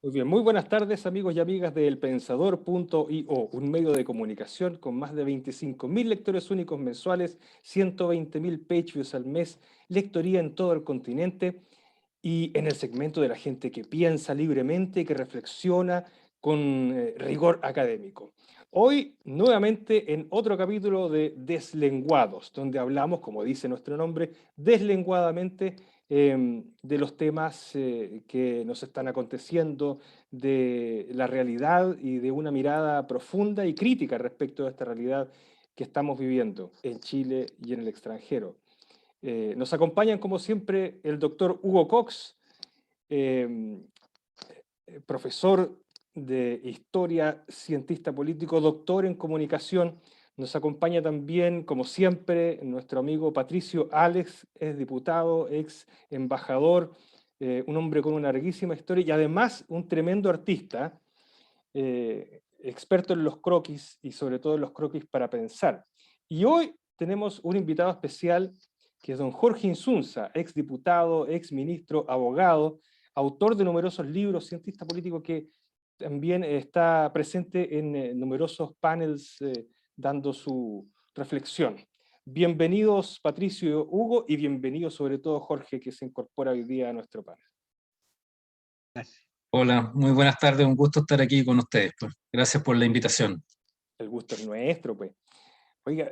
Muy bien, muy buenas tardes amigos y amigas de elpensador.io, un medio de comunicación con más de 25.000 lectores únicos mensuales, 120.000 page views al mes, lectoría en todo el continente y en el segmento de la gente que piensa libremente y que reflexiona con rigor académico. Hoy, nuevamente, en otro capítulo de Deslenguados, donde hablamos, como dice nuestro nombre, deslenguadamente de los temas que nos están aconteciendo, de la realidad y de una mirada profunda y crítica respecto a esta realidad que estamos viviendo en Chile y en el extranjero. Nos acompañan, como siempre, el doctor Hugo Cox, eh, profesor de historia, cientista político, doctor en comunicación. Nos acompaña también, como siempre, nuestro amigo Patricio Alex, es diputado, ex embajador, un hombre con una larguísima historia y además un tremendo artista, experto en los croquis y sobre todo en los croquis para pensar. Y hoy tenemos un invitado especial que es don Jorge Insunza, ex diputado, ex ministro, abogado, autor de numerosos libros, cientista político que también está presente en numerosos panels dando su reflexión. Bienvenidos Patricio y Hugo y bienvenido sobre todo Jorge que se incorpora hoy día a nuestro panel. Gracias. Hola, muy buenas tardes, un gusto estar aquí con ustedes, pues. Gracias por la invitación. El gusto es nuestro, pues. Oiga,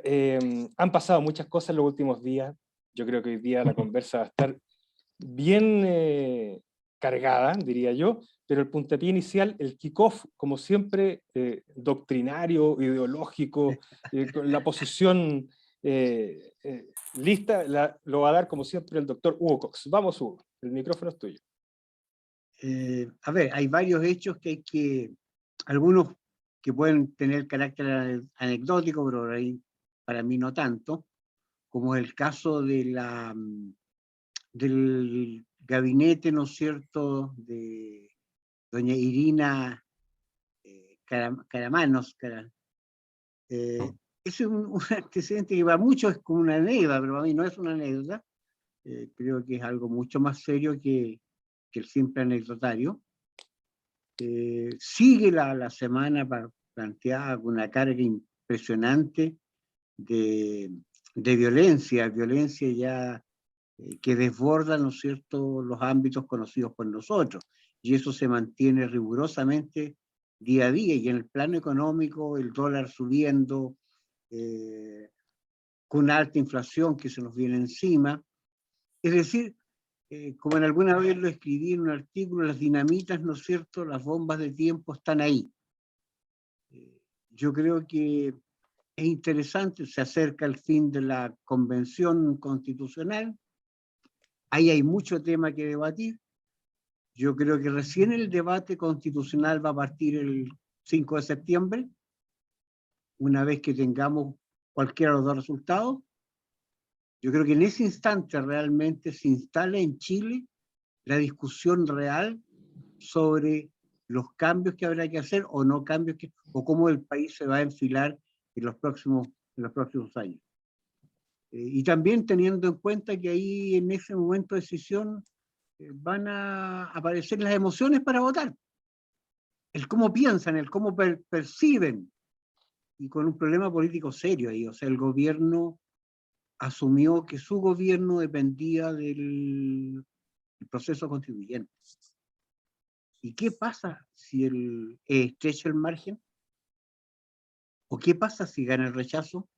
han pasado muchas cosas en los últimos días. Yo creo que hoy día la conversa va a estar bien cargada, diría yo, pero el puntapié inicial, el kickoff, como siempre, doctrinario, ideológico, con la posición lista, lo va a dar como siempre el doctor Hugo Cox. Vamos, Hugo, el micrófono es tuyo. A ver, hay varios hechos algunos que pueden tener carácter anecdótico, pero para mí no tanto, como el caso del gabinete, ¿no es cierto?, de doña Irina Caramanos. Es un antecedente que para muchos es como una anécdota, pero para mí no es una anécdota. Creo que es algo mucho más serio que el simple anecdotario. Sigue la semana planteada con una carga impresionante de violencia ya que desborda, ¿no es cierto?, los ámbitos conocidos por nosotros, y eso se mantiene rigurosamente día a día, y en el plano económico, el dólar subiendo, con alta inflación que se nos viene encima, es decir, como en alguna vez lo escribí en un artículo, las dinamitas, ¿no es cierto?, las bombas de tiempo están ahí. Yo creo que es interesante, se acerca el fin de la convención constitucional, ahí hay mucho tema que debatir. Yo creo que recién el debate constitucional va a partir el 5 de septiembre, una vez que tengamos cualquiera de los dos resultados. Yo creo que en ese instante realmente se instala en Chile la discusión real sobre los cambios que habrá que hacer o no cambios, o cómo el país se va a enfilar en los próximos años. Y también teniendo en cuenta que ahí en ese momento de decisión van a aparecer las emociones para votar. El cómo piensan, el cómo perciben, y con un problema político serio ahí. O sea, el gobierno asumió que su gobierno dependía del proceso constituyente. ¿Y qué pasa si estrecha el margen? ¿O qué pasa si gana el rechazo?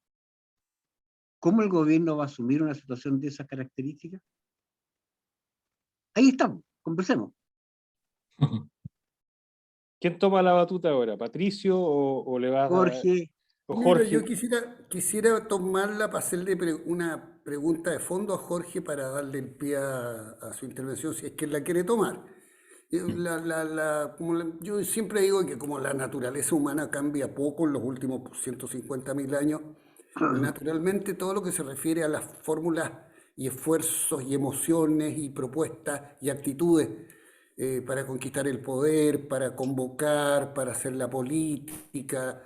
¿Cómo el gobierno va a asumir una situación de esas características? Ahí estamos, conversemos. ¿Quién toma la batuta ahora? ¿Patricio o le va a Jorge. o Mira, Jorge? yo quisiera tomarla para hacerle una pregunta de fondo a Jorge para darle el pie a su intervención, si es que él la quiere tomar. Yo siempre digo que como la naturaleza humana cambia poco en los últimos 150.000 años, naturalmente todo lo que se refiere a las fórmulas y esfuerzos y emociones y propuestas y actitudes para conquistar el poder, para convocar, para hacer la política,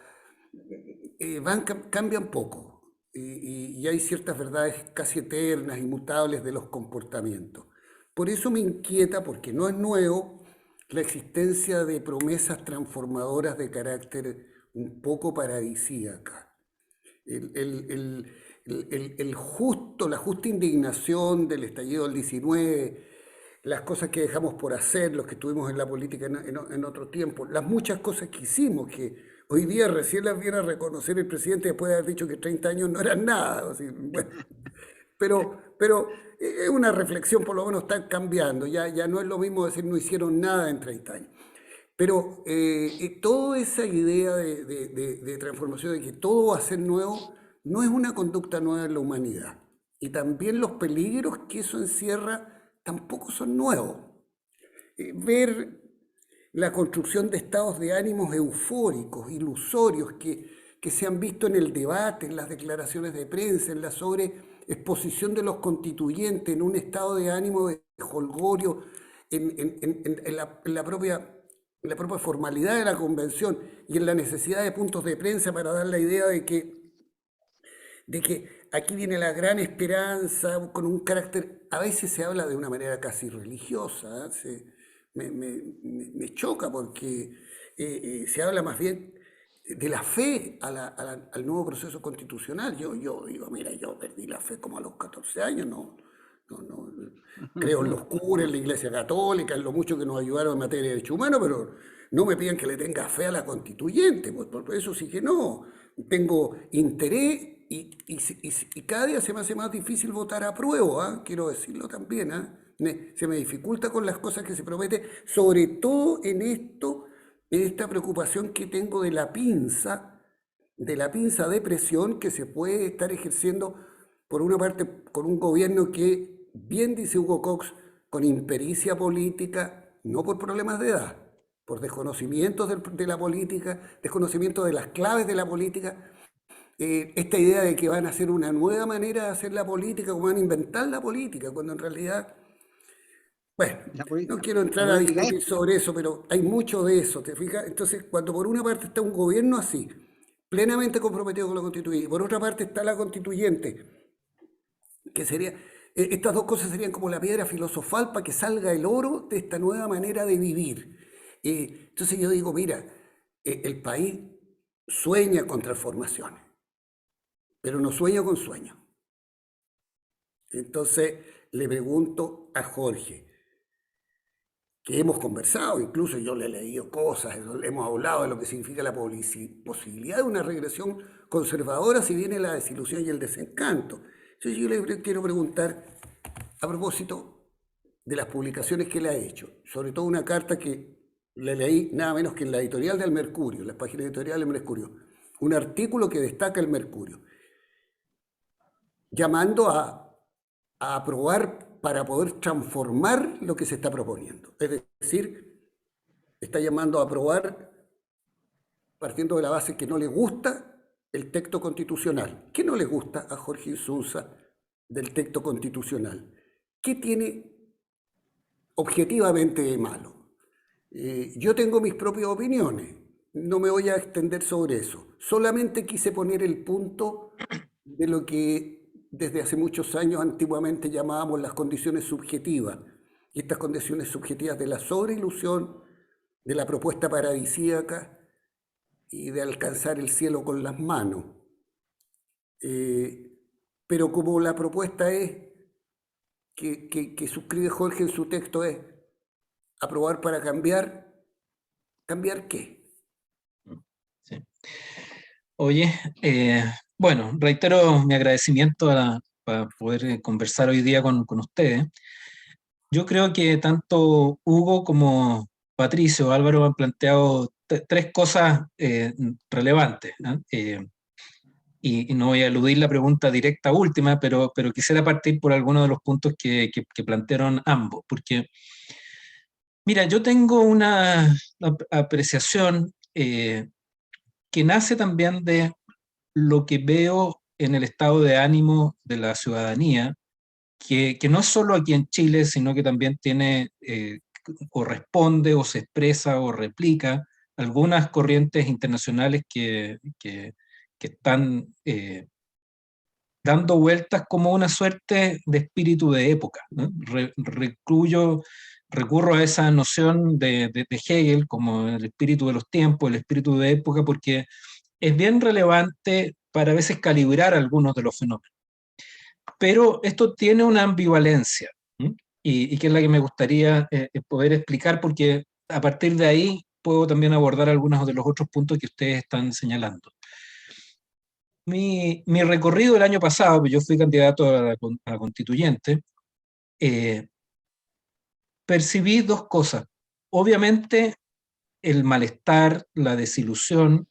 cambian poco y hay ciertas verdades casi eternas, inmutables de los comportamientos. Por eso me inquieta, porque no es nuevo, la existencia de promesas transformadoras de carácter un poco paradisíaca. La justa indignación del estallido del 19, las cosas que dejamos por hacer, los que estuvimos en la política en otro tiempo, las muchas cosas que hicimos, que hoy día recién las viene a reconocer el presidente después de haber dicho que 30 años no eran nada. Así, bueno, pero es una reflexión, por lo menos está cambiando, ya no es lo mismo decir no hicieron nada en 30 años. Pero toda esa idea de transformación, de que todo va a ser nuevo, no es una conducta nueva en la humanidad. Y también los peligros que eso encierra tampoco son nuevos. Ver la construcción de estados de ánimos eufóricos, ilusorios, que se han visto en el debate, en las declaraciones de prensa, en la sobreexposición de los constituyentes, en un estado de ánimo de jolgorio, en la propia formalidad de la convención y en la necesidad de puntos de prensa para dar la idea de que aquí viene la gran esperanza, con un carácter, a veces se habla de una manera casi religiosa, me choca porque se habla más bien de la fe al nuevo proceso constitucional. Yo digo, mira, yo perdí la fe como a los 14 años, no creo en los curas, en la Iglesia Católica, en lo mucho que nos ayudaron en materia de derechos humanos, pero no me pidan que le tenga fe a la constituyente, pues por eso sí que no. Tengo interés y cada día se me hace más difícil votar a prueba, quiero decirlo también, se me dificulta con las cosas que se prometen, sobre todo en esta preocupación que tengo de la pinza de presión que se puede estar ejerciendo, por una parte, con un gobierno que, bien dice Hugo Cox, con impericia política, no por problemas de edad, por desconocimiento de la política, desconocimiento de las claves de la política, esta idea de que van a hacer una nueva manera de hacer la política, o van a inventar la política, cuando en realidad, bueno, no quiero entrar a discutir sobre eso, pero hay mucho de eso, ¿te fijas? Entonces, cuando por una parte está un gobierno así, plenamente comprometido con la constituyente, y por otra parte está la constituyente, que sería, estas dos cosas serían como la piedra filosofal para que salga el oro de esta nueva manera de vivir. Entonces yo digo, mira, el país sueña con transformaciones, pero no sueña con sueños. Entonces le pregunto a Jorge, que hemos conversado, incluso yo le he leído cosas, hemos hablado de lo que significa la posibilidad de una regresión conservadora si viene la desilusión y el desencanto. Entonces yo le quiero preguntar, a propósito de las publicaciones que le ha hecho, sobre todo una carta que le leí nada menos que en la editorial del Mercurio, en la página editorial del Mercurio, un artículo que destaca el Mercurio, llamando a aprobar para poder transformar lo que se está proponiendo. Es decir, está llamando a aprobar partiendo de la base que no le gusta el texto constitucional. ¿Qué no le gusta a Jorge Insunza del texto constitucional? ¿Qué tiene objetivamente de malo? Yo tengo mis propias opiniones, no me voy a extender sobre eso. Solamente quise poner el punto de lo que desde hace muchos años antiguamente llamábamos las condiciones subjetivas. Y estas condiciones subjetivas de la sobreilusión, de la propuesta paradisíaca y de alcanzar el cielo con las manos. Pero como la propuesta es que suscribe Jorge en su texto es aprobar para cambiar, ¿cambiar qué? Sí. Oye, bueno, reitero mi agradecimiento para poder conversar hoy día con ustedes. Yo creo que tanto Hugo como Patricio, Álvaro han planteado tres cosas relevantes, ¿no? Y no voy a eludir la pregunta directa última, pero quisiera partir por algunos de los puntos que plantearon ambos, porque, mira, yo tengo una apreciación que nace también de lo que veo en el estado de ánimo de la ciudadanía, que no es solo aquí en Chile, sino que también tiene o responde o se expresa o replica algunas corrientes internacionales que están dando vueltas como una suerte de espíritu de época, ¿no? Recurro a esa noción de Hegel como el espíritu de los tiempos, el espíritu de época, porque es bien relevante para a veces calibrar algunos de los fenómenos. Pero esto tiene una ambivalencia, ¿m? Y que es la que me gustaría poder explicar, porque a partir de ahí puedo también abordar algunos de los otros puntos que ustedes están señalando. Mi recorrido el año pasado, yo fui candidato a la constituyente, percibí dos cosas. Obviamente el malestar, la desilusión,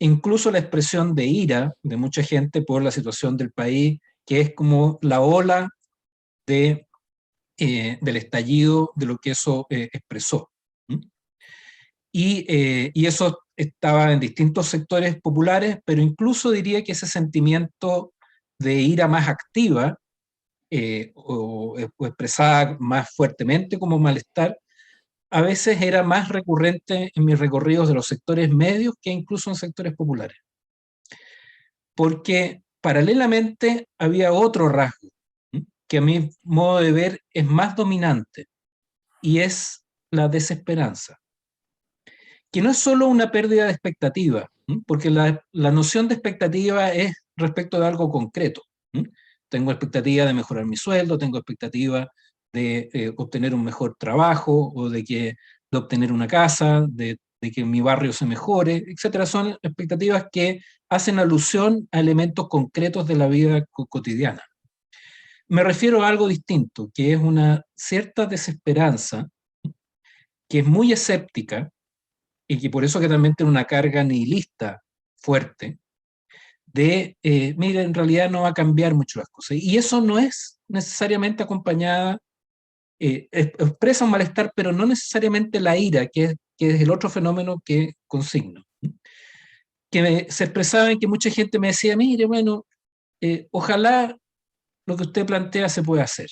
incluso la expresión de ira de mucha gente por la situación del país, que es como la ola del estallido de lo que eso expresó. ¿Mm? Y eso estaba en distintos sectores populares, pero incluso diría que ese sentimiento de ira más activa o expresada más fuertemente como malestar, a veces era más recurrente en mis recorridos de los sectores medios que incluso en sectores populares. Porque paralelamente había otro rasgo que a mi modo de ver es más dominante, y es la desesperanza. Que no es solo una pérdida de expectativa, porque la noción de expectativa es respecto de algo concreto. Tengo expectativa de mejorar mi sueldo, tengo expectativa de obtener un mejor trabajo, o de obtener una casa, de que mi barrio se mejore, etcétera. Son expectativas que hacen alusión a elementos concretos de la vida cotidiana. Me refiero a algo distinto, que es una cierta desesperanza, que es muy escéptica, y que por eso que también tiene una carga nihilista fuerte, mire, en realidad no va a cambiar mucho las cosas. Y eso no es necesariamente acompañada, expresa un malestar, pero no necesariamente la ira, que es el otro fenómeno que consigno. Se expresaba en que mucha gente me decía, mire, bueno, ojalá lo que usted plantea se pueda hacer.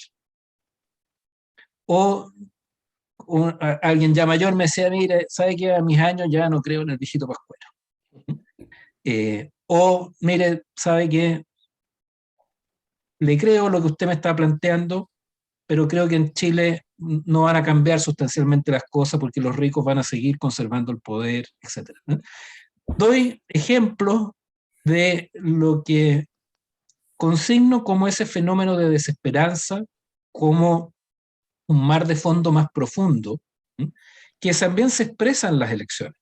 O alguien ya mayor me decía, mire, ¿sabe qué? A mis años ya no creo en el viejito pascuero. O, mire, ¿sabe qué? Le creo lo que usted me está planteando, pero creo que en Chile no van a cambiar sustancialmente las cosas porque los ricos van a seguir conservando el poder, etc. Doy ejemplos de lo que consigno como ese fenómeno de desesperanza, como un mar de fondo más profundo, que también se expresa en las elecciones.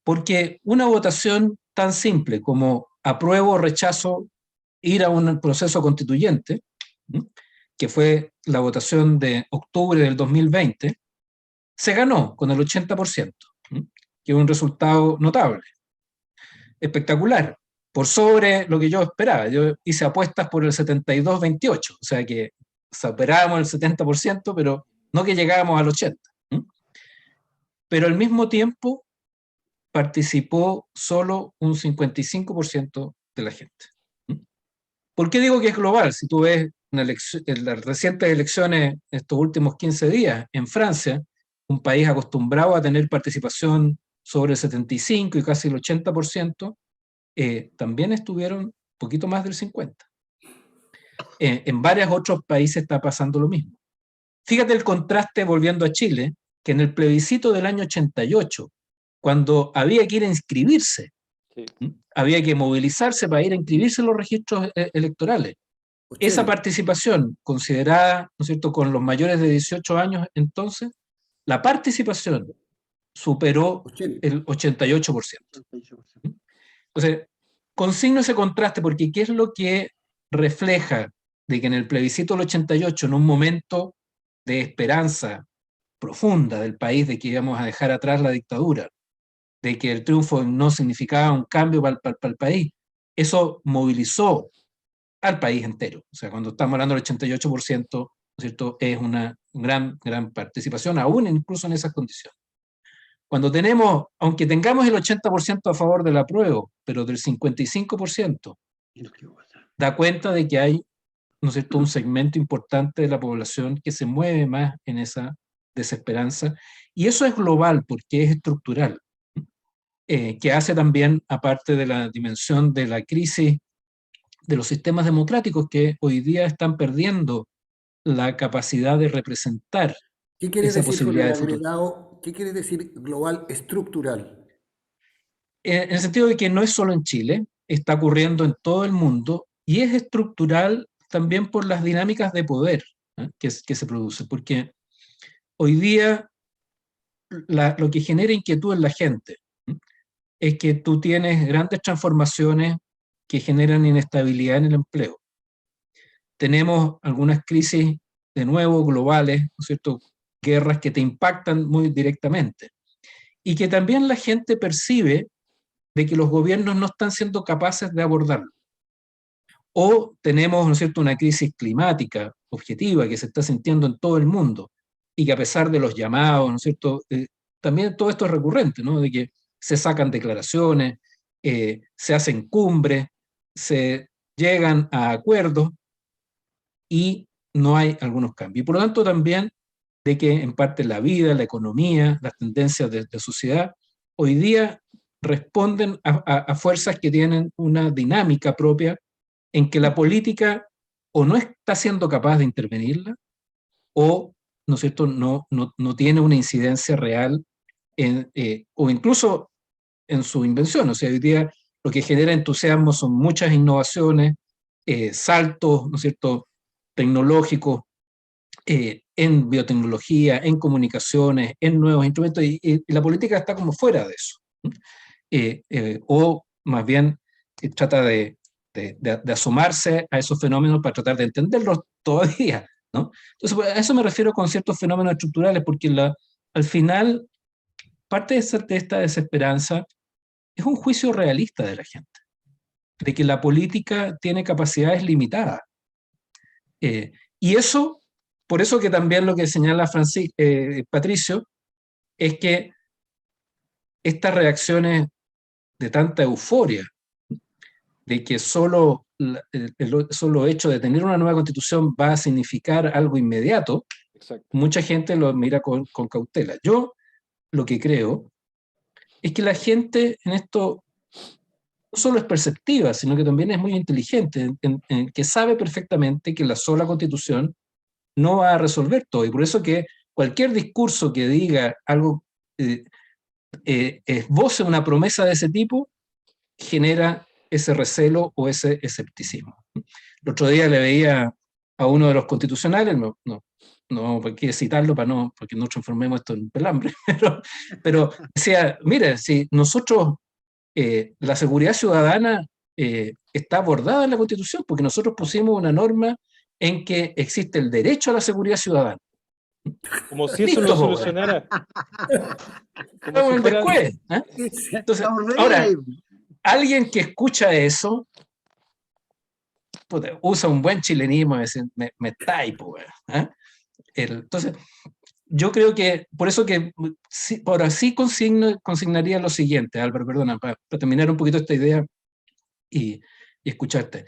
Porque una votación tan simple como apruebo o rechazo ir a un proceso constituyente, que fue la votación de octubre del 2020, se ganó con el 80%, que es un resultado notable, espectacular, por sobre lo que yo esperaba. Yo hice apuestas por el 72-28, o sea que superábamos el 70%, pero no que llegábamos al 80%. Pero al mismo tiempo participó solo un 55% de la gente. ¿Por qué digo que es global? Si tú ves en las recientes elecciones, estos últimos 15 días, en Francia, un país acostumbrado a tener participación sobre el 75% y casi el 80%, también estuvieron un poquito más del 50%. En varios otros países está pasando lo mismo. Fíjate el contraste, volviendo a Chile, que en el plebiscito del año 88, cuando había que ir a inscribirse, sí, había que movilizarse para ir a inscribirse en los registros electorales. 80. Esa participación, considerada, ¿no es cierto?, con los mayores de 18 años, entonces, la participación superó 80. El 88%. Entonces, consigno ese contraste porque ¿qué es lo que refleja de que en el plebiscito del 88, en un momento de esperanza profunda del país, de que íbamos a dejar atrás la dictadura, de que el triunfo no significaba un cambio para el país, eso movilizó al país entero? O sea, cuando estamos hablando del 88%, ¿no es cierto?, es una gran participación, aún incluso en esas condiciones. Cuando tenemos, aunque tengamos el 80% a favor del apruebo, pero del 55%, da cuenta de que hay, ¿no es cierto?, un segmento importante de la población que se mueve más en esa desesperanza, y eso es global porque es estructural, que hace también, aparte de la dimensión de la crisis de los sistemas democráticos que hoy día están perdiendo la capacidad de representar ¿Qué quiere esa decir con posibilidad el de futuro. agregado? ¿Qué quiere decir global estructural? En el sentido de que no es solo en Chile, está ocurriendo en todo el mundo y es estructural también por las dinámicas de poder, ¿eh? que se producen, porque hoy día lo que genera inquietud en la gente, ¿eh? es que tú tienes grandes transformaciones que generan inestabilidad en el empleo. Tenemos algunas crisis de nuevo globales, ¿no es cierto? Guerras que te impactan muy directamente y que también la gente percibe de que los gobiernos no están siendo capaces de abordarlo. O tenemos, ¿no es cierto?, una crisis climática objetiva que se está sintiendo en todo el mundo y que a pesar de los llamados, ¿no es cierto?, también todo esto es recurrente, ¿no?, de que se sacan declaraciones, se hacen cumbres, se llegan a acuerdos y no hay algunos cambios. Y por lo tanto también de que en parte la vida, la economía, las tendencias de sociedad, hoy día responden a fuerzas que tienen una dinámica propia en que la política o no está siendo capaz de intervenirla o, ¿no es cierto?, no tiene una incidencia real o incluso en su invención. O sea, hoy día lo que genera entusiasmo son muchas innovaciones, saltos, ¿no es cierto?, tecnológicos, en biotecnología, en comunicaciones, en nuevos instrumentos, y la política está como fuera de eso. O más bien trata de asomarse a esos fenómenos para tratar de entenderlos todavía, ¿no? Entonces, pues, a eso me refiero con ciertos fenómenos estructurales, porque al final, parte de esta desesperanza es un juicio realista de la gente, de que la política tiene capacidades limitadas. Y eso, por eso que también lo que señala Patricio, es que estas reacciones de tanta euforia, de que solo el solo hecho de tener una nueva constitución va a significar algo inmediato, Exacto. mucha gente lo mira con cautela. Yo lo que creo es que la gente en esto no solo es perceptiva, sino que también es muy inteligente, en que sabe perfectamente que la sola constitución no va a resolver todo. Y por eso que cualquier discurso que diga algo, esboce una promesa de ese tipo, genera ese recelo o ese escepticismo. El otro día le veía a uno de los constitucionales, no hay que citarlo para no, porque no transformemos esto en pelambre, pero decía, mire, si nosotros, la seguridad ciudadana está abordada en la Constitución, porque nosotros pusimos una norma en que existe el derecho a la seguridad ciudadana. Como si eso no lo Listo, po, solucionara. Como estamos si en el fuera... después. ¿Eh? Entonces, Estamos ahora, ahí. alguien que escucha eso, puta, usa un buen chilenismo y dice, me taipo, ¿eh? Entonces, yo creo que, por eso que, por así consignaría lo siguiente, Álvaro, perdona, para terminar un poquito esta idea y escucharte.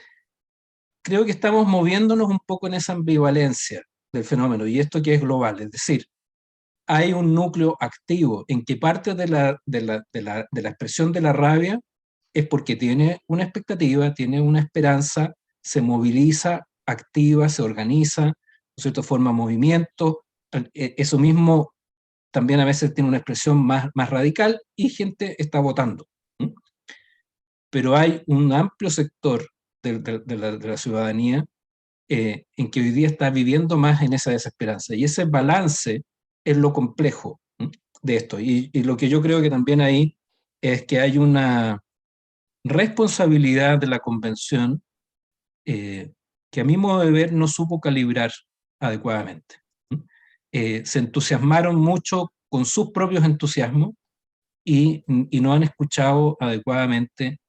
Creo que estamos moviéndonos un poco en esa ambivalencia del fenómeno, y esto que es global, es decir, hay un núcleo activo en que parte de la expresión de la rabia es porque tiene una expectativa, tiene una esperanza, se moviliza, activa, se organiza, ¿no es cierto?, forma movimiento. Eso mismo también a veces tiene una expresión más radical y gente está votando. ¿Mm? Pero hay un amplio sector de la ciudadanía en que hoy día está viviendo más en esa desesperanza. Y ese balance es lo complejo de esto. Y lo que yo creo que también ahí es que hay una responsabilidad de la convención que a mi modo de ver no supo calibrar adecuadamente. Se entusiasmaron mucho con sus propios entusiasmos y no han escuchado adecuadamente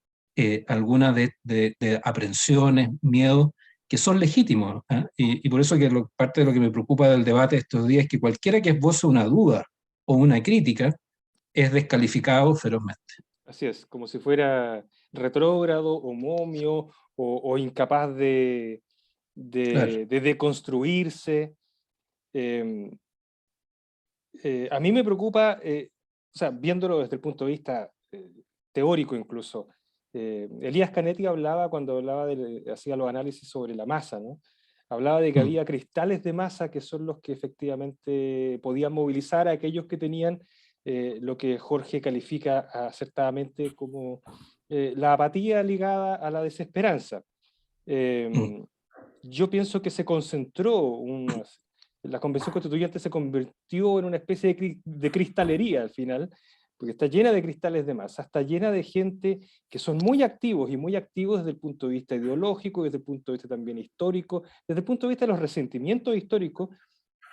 algunas de aprensiones, miedos, que son legítimos. ¿Eh? Y por eso que parte de lo que me preocupa del debate de estos días es que cualquiera que esboce una duda o una crítica es descalificado ferozmente. Así es, como si fuera retrógrado o momio o incapaz Claro. de deconstruirse. A mí me preocupa, o sea, viéndolo desde el punto de vista teórico incluso, Elías Canetti hablaba, cuando hacía los análisis sobre la masa, ¿no? Hablaba de que había cristales de masa que son los que efectivamente podían movilizar a aquellos que tenían lo que Jorge califica acertadamente como la apatía ligada a la desesperanza. Yo pienso que se concentró, la Convención Constituyente se convirtió en una especie de cristalería al final, porque está llena de cristales de masa, está llena de gente que son muy activos, y muy activos desde el punto de vista ideológico, desde el punto de vista también histórico, desde el punto de vista de los resentimientos históricos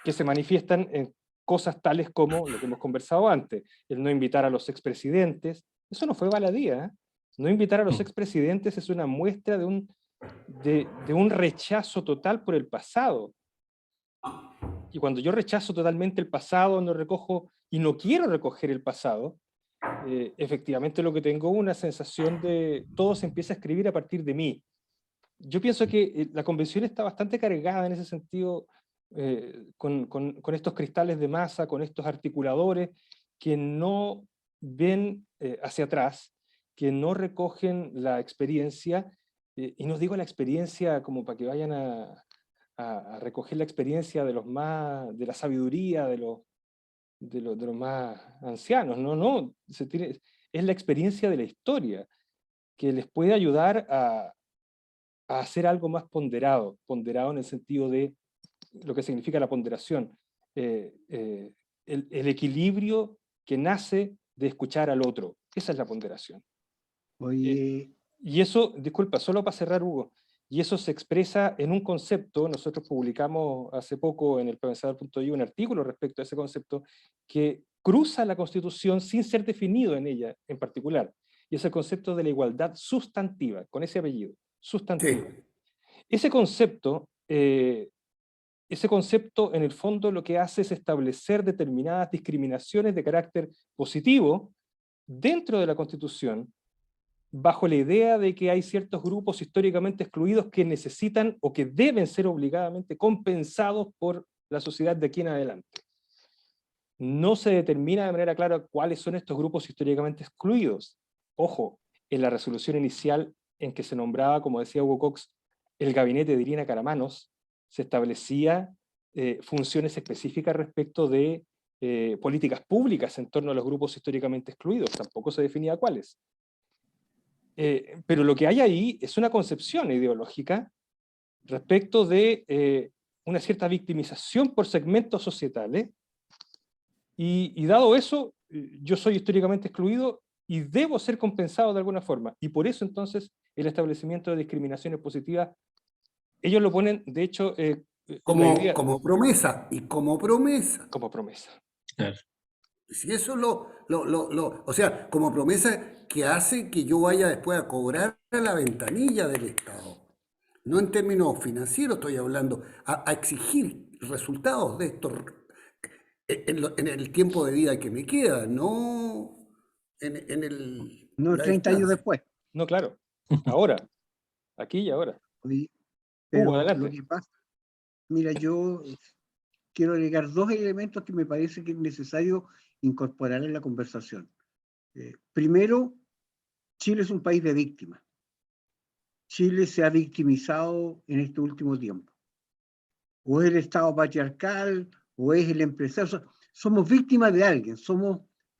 que se manifiestan en cosas tales como lo que hemos conversado antes, el no invitar a los expresidentes. Eso no fue baladía, ¿eh? No invitar a los expresidentes es una muestra de un rechazo total por el pasado. Y cuando yo rechazo totalmente el pasado, no recojo y no quiero recoger el pasado, efectivamente lo que tengo es una sensación de todo se empieza a escribir a partir de mí. Yo pienso que la convención está bastante cargada en ese sentido, con estos cristales de masa, con estos articuladores que no ven hacia atrás, que no recogen la experiencia, y no digo la experiencia como para que vayan a recoger la experiencia de la sabiduría de los más ancianos, no, es la experiencia de la historia, que les puede ayudar a hacer algo más ponderado en el sentido de lo que significa la ponderación, el equilibrio que nace de escuchar al otro. Esa es la ponderación. Oye, Y eso, disculpa, solo para cerrar, Hugo, y eso se expresa en un concepto. Nosotros publicamos hace poco en el Pensador.io un artículo respecto a ese concepto que cruza la Constitución sin ser definido en ella en particular, y es el concepto de la igualdad sustantiva, con ese apellido, sustantiva. Sí. Ese concepto en el fondo lo que hace es establecer determinadas discriminaciones de carácter positivo dentro de la Constitución, bajo la idea de que hay ciertos grupos históricamente excluidos que necesitan o que deben ser obligadamente compensados por la sociedad de aquí en adelante. No se determina de manera clara cuáles son estos grupos históricamente excluidos. Ojo, en la resolución inicial en que se nombraba, como decía Hugo Cox, el gabinete de Irina Karamanos, se establecía funciones específicas respecto de políticas públicas en torno a los grupos históricamente excluidos, tampoco se definía cuáles. Pero lo que hay ahí es una concepción ideológica respecto de una cierta victimización por segmentos societales, y dado eso, yo soy históricamente excluido y debo ser compensado de alguna forma, y por eso entonces el establecimiento de discriminaciones positivas, ellos lo ponen, de hecho, Como promesa, y como promesa. como promesa. Claro. Si eso o sea, como promesa que hace que yo vaya después a cobrar a la ventanilla del Estado. No en términos financieros estoy hablando, a exigir resultados de estos en el tiempo de vida que me queda, no no la 30 años distancia. después. No, claro, ahora, aquí y ahora. Oye, pero adelante. lo que pasa, mira, yo quiero agregar dos elementos que me parece que es necesario incorporar en la conversación. Primero, Chile es un país de víctimas. Chile se ha victimizado en este último tiempo. O es el Estado patriarcal, o es el empresario. Somos víctimas de alguien,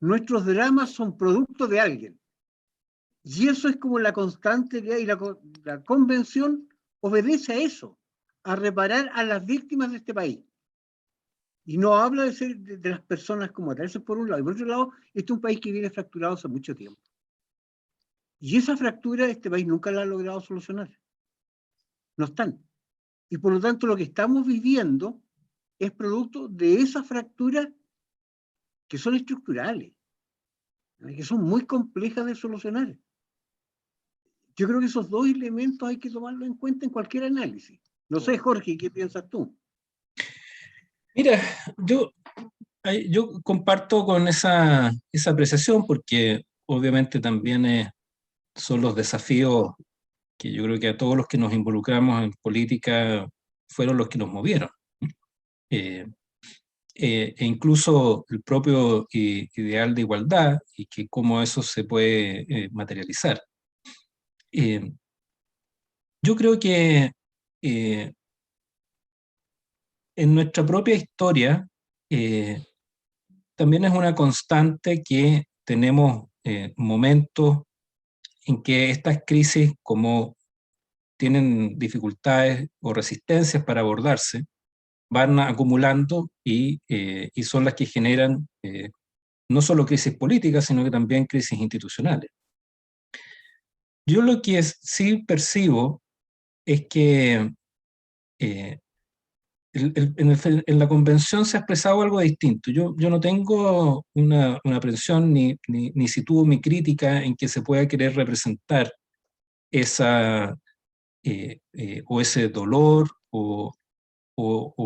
nuestros dramas son producto de alguien. Y eso es como la constante que hay, la convención obedece a eso, a reparar a las víctimas de este país. Y no habla de las personas como tal. Eso por un lado. Y por otro lado, este es un país que viene fracturado hace mucho tiempo. Y esa fractura este país nunca la ha logrado solucionar. No están. Y por lo tanto lo que estamos viviendo es producto de esas fracturas que son estructurales, que son muy complejas de solucionar. Yo creo que esos dos elementos hay que tomarlos en cuenta en cualquier análisis. No sé, Jorge, ¿qué piensas tú? Mira, yo comparto con esa apreciación, porque obviamente también son los desafíos que yo creo que a todos los que nos involucramos en política fueron los que nos movieron. E incluso el propio ideal de igualdad y que cómo eso se puede materializar. Yo creo que en nuestra propia historia también es una constante que tenemos momentos en que estas crisis, como tienen dificultades o resistencias para abordarse, van acumulando y son las que generan no solo crisis políticas, sino que también crisis institucionales. Yo lo que sí percibo es que en la convención se ha expresado algo distinto. Yo no tengo una aprensión ni sitúo mi crítica en que se pueda querer representar esa, o ese dolor o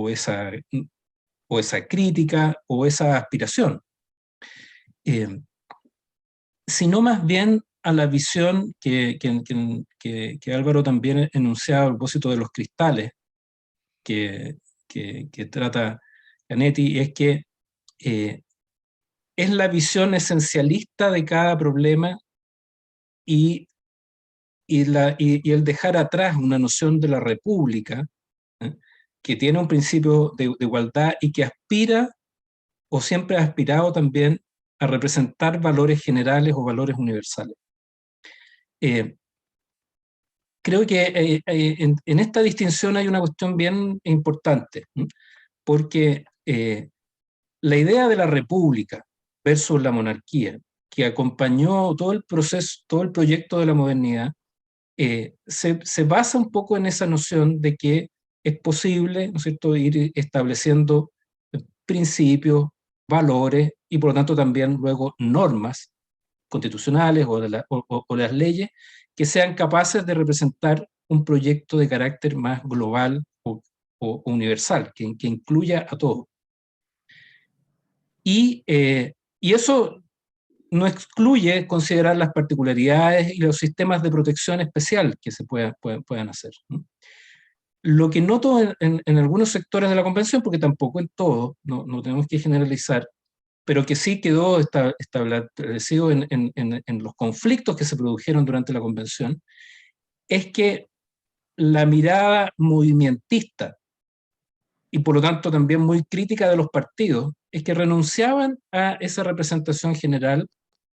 esa crítica o esa aspiración, sino más bien a la visión que Álvaro también enunciaba a propósito de los cristales que trata Canetti, es que es la visión esencialista de cada problema y el dejar atrás una noción de la república, que tiene un principio de igualdad y que aspira, o siempre ha aspirado también, a representar valores generales o valores universales. Creo que en esta distinción hay una cuestión bien importante, porque la idea de la república versus la monarquía, que acompañó todo el proceso, todo el proyecto de la modernidad, se basa un poco en esa noción de que es posible, ¿no es cierto?, ir estableciendo principios, valores y por lo tanto también luego normas constitucionales o las leyes que sean capaces de representar un proyecto de carácter más global o universal, que incluya a todos. Y eso no excluye considerar las particularidades y los sistemas de protección especial que se puedan hacer, ¿no? Lo que noto en algunos sectores de la convención, porque tampoco en todo, no tenemos que generalizar, pero que sí quedó establecido en los conflictos que se produjeron durante la convención, es que la mirada movimentista y por lo tanto también muy crítica de los partidos, es que renunciaban a esa representación general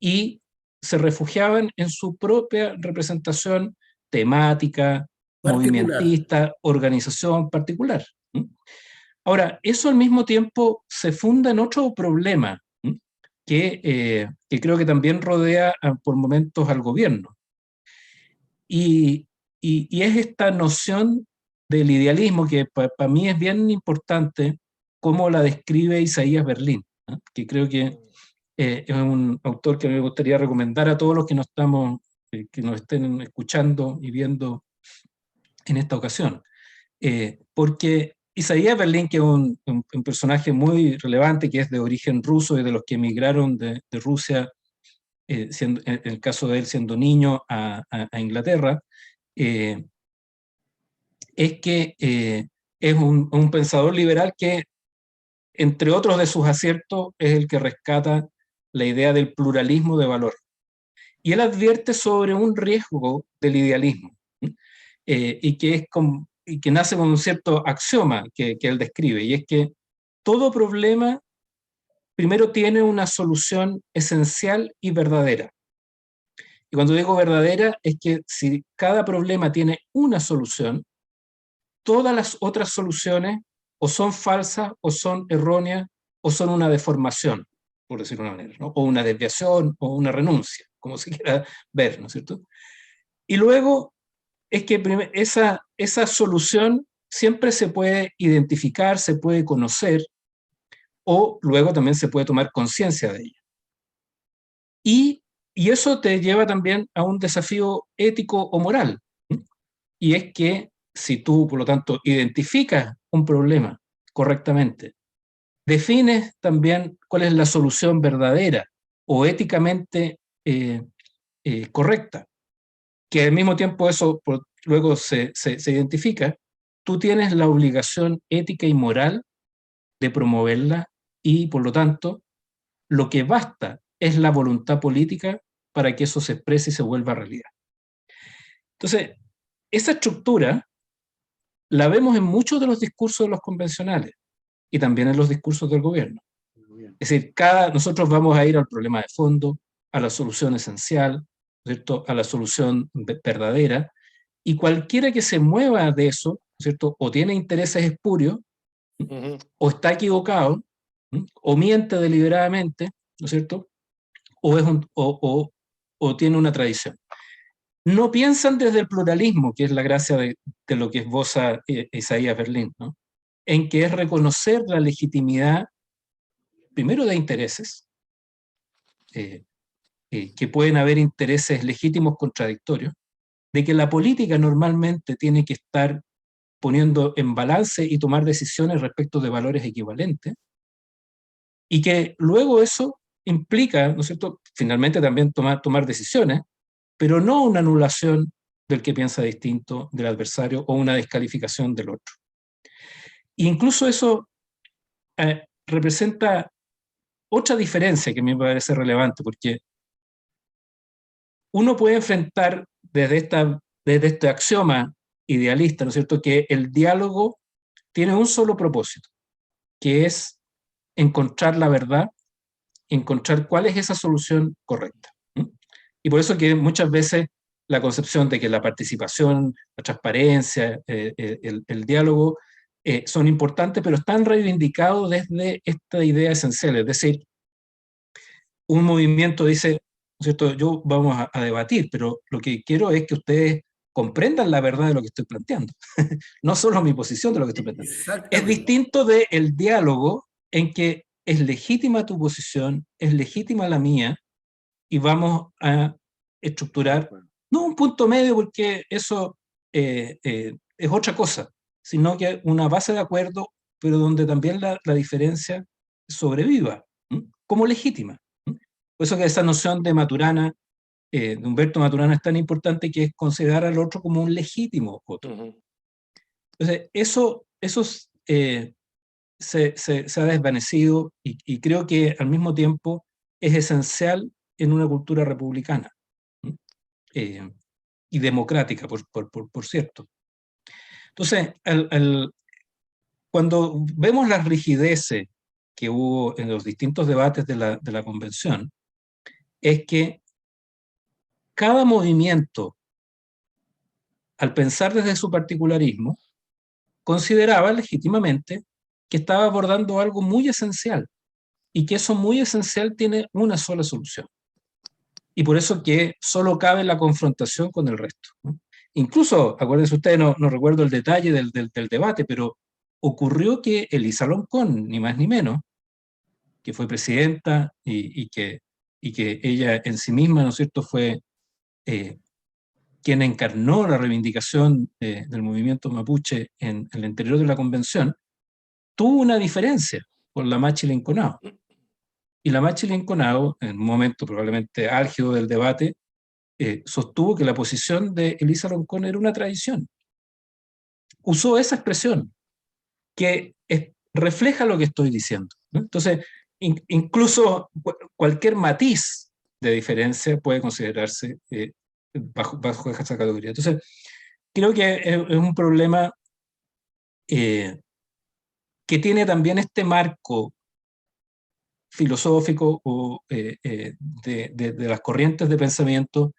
y se refugiaban en su propia representación temática, particular. movimentista, organización particular. Ahora, eso al mismo tiempo se funda en otro problema que creo que también rodea por momentos al gobierno. Y es esta noción del idealismo que para mí es bien importante, como la describe Isaías Berlín, ¿no? Que creo que es un autor que me gustaría recomendar a todos los que que nos estén escuchando y viendo en esta ocasión. Porque Isaías Berlín, que es un personaje muy relevante, que es de origen ruso y de los que emigraron de Rusia, en el caso de él siendo niño, a Inglaterra, es que es un pensador liberal que, entre otros de sus aciertos, es el que rescata la idea del pluralismo de valor. Y él advierte sobre un riesgo del idealismo, y que nace con un cierto axioma que él describe, y es que todo problema primero tiene una solución esencial y verdadera. Y cuando digo verdadera, es que si cada problema tiene una solución, todas las otras soluciones o son falsas, o son erróneas, o son una deformación, por decirlo de una manera, ¿no? O una desviación, o una renuncia, como se quiera ver, ¿no es cierto? Y luego es que esa solución siempre se puede identificar, se puede conocer, o luego también se puede tomar conciencia de ella. Y eso te lleva también a un desafío ético o moral, ¿sí? Y es que si tú, por lo tanto, identificas un problema correctamente, defines también cuál es la solución verdadera o éticamente correcta, que al mismo tiempo eso luego se identifica, tú tienes la obligación ética y moral de promoverla y, por lo tanto, lo que basta es la voluntad política para que eso se exprese y se vuelva realidad. Entonces, esa estructura la vemos en muchos de los discursos de los convencionales y también en los discursos del gobierno. Es decir, nosotros vamos a ir al problema de fondo, a la solución esencial, ¿cierto?, a la solución verdadera, y cualquiera que se mueva de eso, ¿cierto?, o tiene intereses espurios, o está equivocado, o miente deliberadamente, ¿no es cierto?, o tiene una tradición. No piensan desde el pluralismo, que es la gracia de lo que esboza Isaías Berlín, ¿no?, en que es reconocer la legitimidad, primero, de intereses, que pueden haber intereses legítimos contradictorios, de que la política normalmente tiene que estar poniendo en balance y tomar decisiones respecto de valores equivalentes, y que luego eso implica, ¿no es cierto?, finalmente también tomar decisiones, pero no una anulación del que piensa distinto del adversario o una descalificación del otro. E incluso eso representa otra diferencia que a mí me parece relevante, porque uno puede enfrentar desde este axioma idealista, ¿no es cierto?, que el diálogo tiene un solo propósito, que es encontrar la verdad, encontrar cuál es esa solución correcta. Y por eso que muchas veces la concepción de que la participación, la transparencia, el diálogo son importantes, pero están reivindicados desde esta idea esencial. Es decir, un movimiento dice, ¿no es cierto?, vamos a debatir, pero lo que quiero es que ustedes comprendan la verdad de lo que estoy planteando, no solo mi posición de lo que estoy planteando. Es distinto del diálogo en que es legítima tu posición, es legítima la mía, y vamos a estructurar, no un punto medio, porque eso es otra cosa, sino que una base de acuerdo, pero donde también la diferencia sobreviva, como legítima. Por eso que esa noción de Maturana, de Humberto Maturana, es tan importante, que es considerar al otro como un legítimo otro. Entonces, eso se ha desvanecido, y creo que al mismo tiempo es esencial en una cultura republicana y democrática, por cierto. Entonces, cuando vemos las rigideces que hubo en los distintos debates de la convención, es que cada movimiento, al pensar desde su particularismo, consideraba legítimamente que estaba abordando algo muy esencial, y que eso muy esencial tiene una sola solución. Y por eso que solo cabe la confrontación con el resto, ¿no? Incluso, acuérdense ustedes, no recuerdo el detalle del debate, pero ocurrió que Elisa Loncón, ni más ni menos, que fue presidenta y que ella en sí misma, ¿no es cierto?, fue quien encarnó la reivindicación del movimiento mapuche en el interior de la convención, tuvo una diferencia con la Machi Linconao. Y la Machi Linconao, en un momento probablemente álgido del debate, sostuvo que la posición de Elisa Loncón era una traición. Usó esa expresión, que refleja lo que estoy diciendo, ¿no? Entonces, incluso cualquier matiz de diferencia puede considerarse bajo esa categoría. Entonces, creo que es un problema que tiene también este marco filosófico de las corrientes de pensamiento,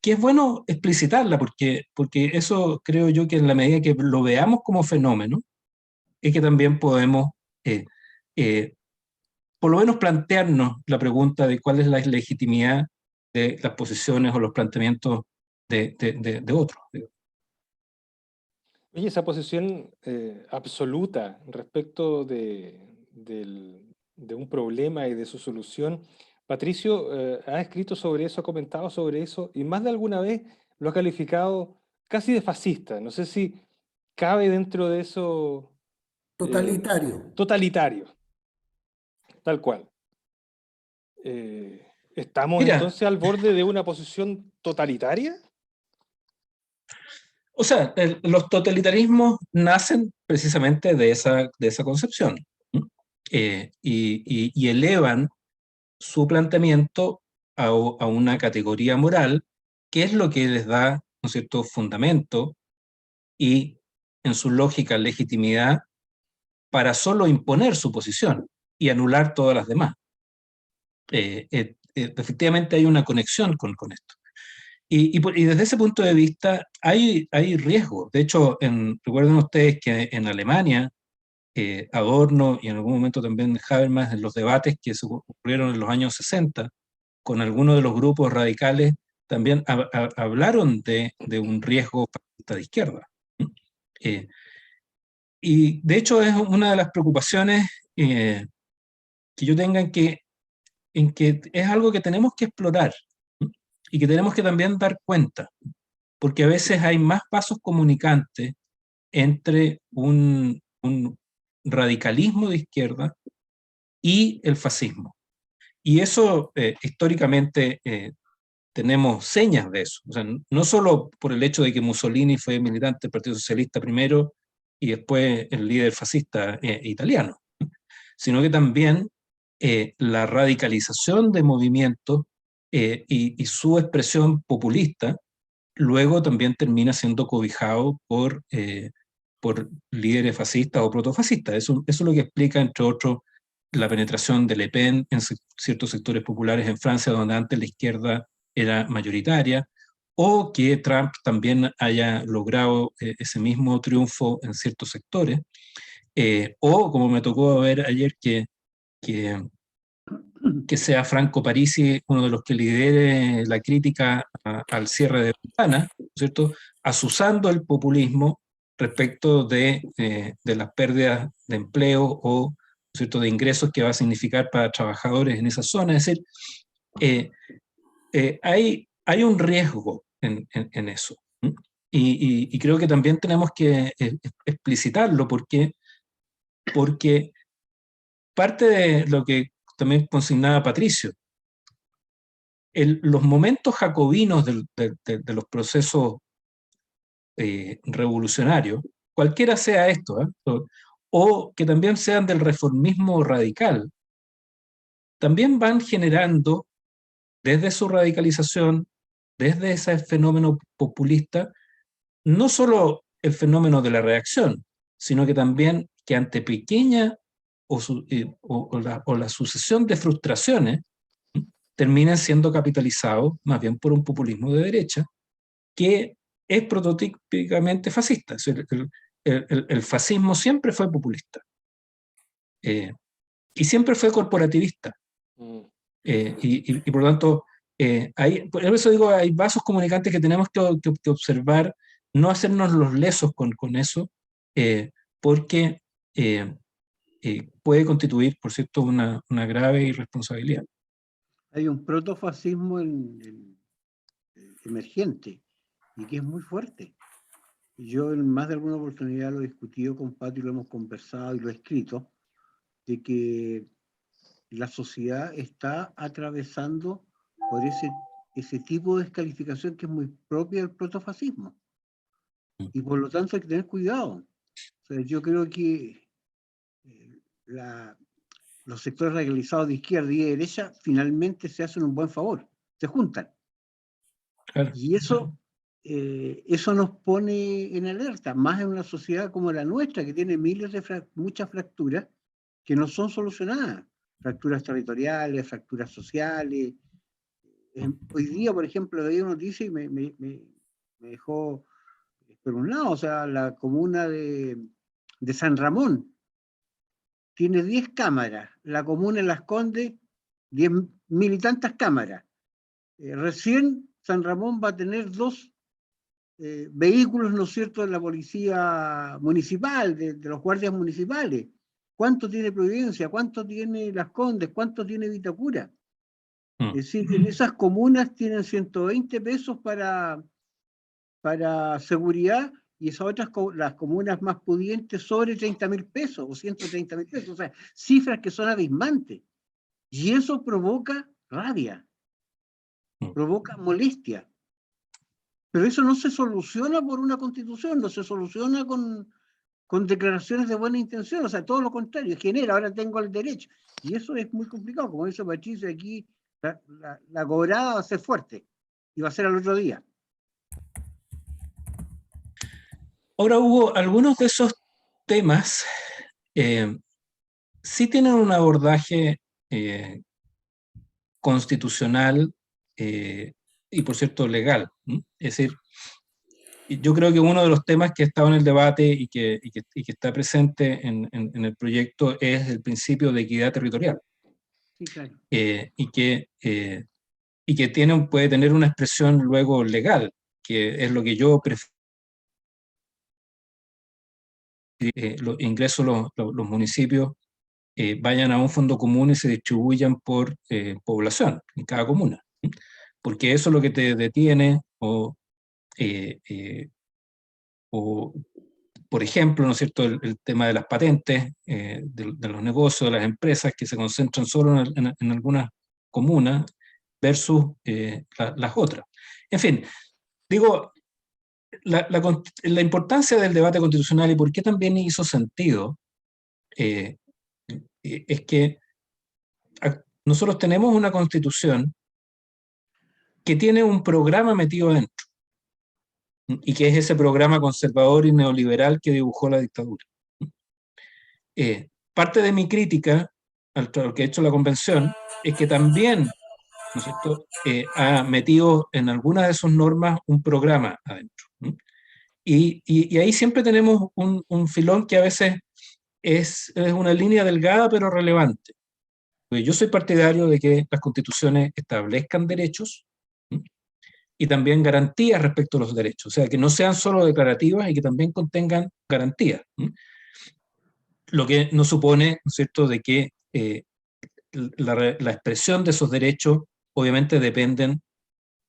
que es bueno explicitarla, porque eso creo yo que en la medida que lo veamos como fenómeno, es que también podemos por lo menos plantearnos la pregunta de cuál es la legitimidad de las posiciones o los planteamientos de otros. Oye, esa posición absoluta respecto de un problema y de su solución, Patricio ha escrito sobre eso, ha comentado sobre eso, y más de alguna vez lo ha calificado casi de fascista. No sé si cabe dentro de eso Totalitario. totalitario, tal cual. ¿Estamos Mira, entonces al borde de una posición totalitaria? o sea, los totalitarismos nacen precisamente de esa concepción, ¿no? Y elevan su planteamiento a una categoría moral, que es lo que les da ¿no es cierto?, fundamento y en su lógica legitimidad para solo imponer su posición y anular todas las demás. Efectivamente hay una conexión con esto. Y desde ese punto de vista hay riesgo. De hecho, recuerden ustedes que en Alemania, Adorno y en algún momento también Habermas, en los debates que se ocurrieron en los años 60, con algunos de los grupos radicales, también hablaron de un riesgo fascista de izquierda. Y de hecho es una de las preocupaciones que yo tenga en que es algo que tenemos que explorar y que tenemos que también dar cuenta, porque a veces hay más vasos comunicantes entre un radicalismo de izquierda y el fascismo. Y eso históricamente tenemos señas de eso. O sea, no solo por el hecho de que Mussolini fue militante del Partido Socialista primero y después el líder fascista italiano, sino que también la radicalización de movimientos y su expresión populista luego también termina siendo cobijado por líderes fascistas o protofascistas. Eso es lo que explica, entre otros, la penetración de Le Pen en ciertos sectores populares en Francia, donde antes la izquierda era mayoritaria, o que Trump también haya logrado ese mismo triunfo en ciertos sectores, o como me tocó ver ayer que sea Franco Parisi uno de los que lidere la crítica al cierre de ventanas, ¿cierto?, azuzando el populismo respecto de las pérdidas de empleo o, ¿cierto?, de ingresos que va a significar para trabajadores en esa zona. Es decir, hay un riesgo en eso. Y creo que también tenemos que explicitarlo porque parte de lo que también consignaba Patricio, los momentos jacobinos de los procesos revolucionarios, cualquiera sea esto, o que también sean del reformismo radical, también van generando, desde su radicalización, desde ese fenómeno populista, no solo el fenómeno de la reacción, sino que también que ante pequeña o la sucesión de frustraciones terminen siendo capitalizados más bien por un populismo de derecha que es prototípicamente fascista. El fascismo siempre fue populista y siempre fue corporativista. Y por lo tanto, por eso digo, hay vasos comunicantes que tenemos que observar, no hacernos los lesos con eso, porque puede constituir, por cierto, una grave irresponsabilidad. Hay un protofascismo emergente y que es muy fuerte. Yo en más de alguna oportunidad lo he discutido con Pati, lo hemos conversado y lo he escrito, de que la sociedad está atravesando por ese tipo de descalificación que es muy propia del protofascismo. Y por lo tanto hay que tener cuidado. O sea, yo creo que los sectores radicalizados de izquierda y de derecha finalmente se hacen un buen favor, se juntan. Claro. Y eso nos pone en alerta, más en una sociedad como la nuestra, que tiene muchas fracturas que no son solucionadas. Fracturas territoriales, fracturas sociales. Hoy día, por ejemplo, leí una noticia y me dejó por un lado, o sea, la comuna de San Ramón tiene 10 cámaras, la comuna de Las Condes 10.000 y tantas cámaras. Recién San Ramón va a tener 2 vehículos, ¿no es cierto?, de la policía municipal, de los guardias municipales. ¿Cuánto tiene Providencia? ¿Cuánto tiene Las Condes? ¿Cuánto tiene Vitacura? Es decir, en esas comunas tienen 120 pesos para seguridad y esas otras, las comunas más pudientes, sobre 30.000 pesos o 130.000 pesos. O sea, cifras que son abismantes. Y eso provoca rabia, provoca molestia. Pero eso no se soluciona por una constitución, no se soluciona con declaraciones de buena intención, o sea, todo lo contrario, genera, ahora tengo el derecho. Y eso es muy complicado, como dice Patricio, aquí la cobrada va a ser fuerte y va a ser al otro día. Ahora, Hugo, algunos de esos temas sí tienen un abordaje constitucional y, por cierto, legal. Es decir, yo creo que uno de los temas que ha estado en el debate y que está presente en el proyecto es el principio de equidad territorial. Sí, claro. Y que puede tener una expresión luego legal, que es lo que yo prefiero. Los ingresos, los municipios vayan a un fondo común y se distribuyan por población en cada comuna, porque eso es lo que te detiene eh, eh, o por ejemplo, ¿no es cierto?, el tema de las patentes, de los negocios, de las empresas que se concentran solo en algunas comunas versus las otras. En fin, digo, la importancia del debate constitucional y por qué también hizo sentido es que nosotros tenemos una constitución que tiene un programa metido dentro, y que es ese programa conservador y neoliberal que dibujó la dictadura. Parte de mi crítica al que ha hecho la convención es que también, ¿no es cierto?, ha metido en algunas de sus normas un programa adentro. Y ahí siempre tenemos un filón que a veces es una línea delgada pero relevante. Porque yo soy partidario de que las constituciones establezcan derechos y también garantías respecto a los derechos, o sea, que no sean solo declarativas y que también contengan garantías. Lo que no supone, ¿no es cierto?, de que la expresión de esos derechos obviamente dependen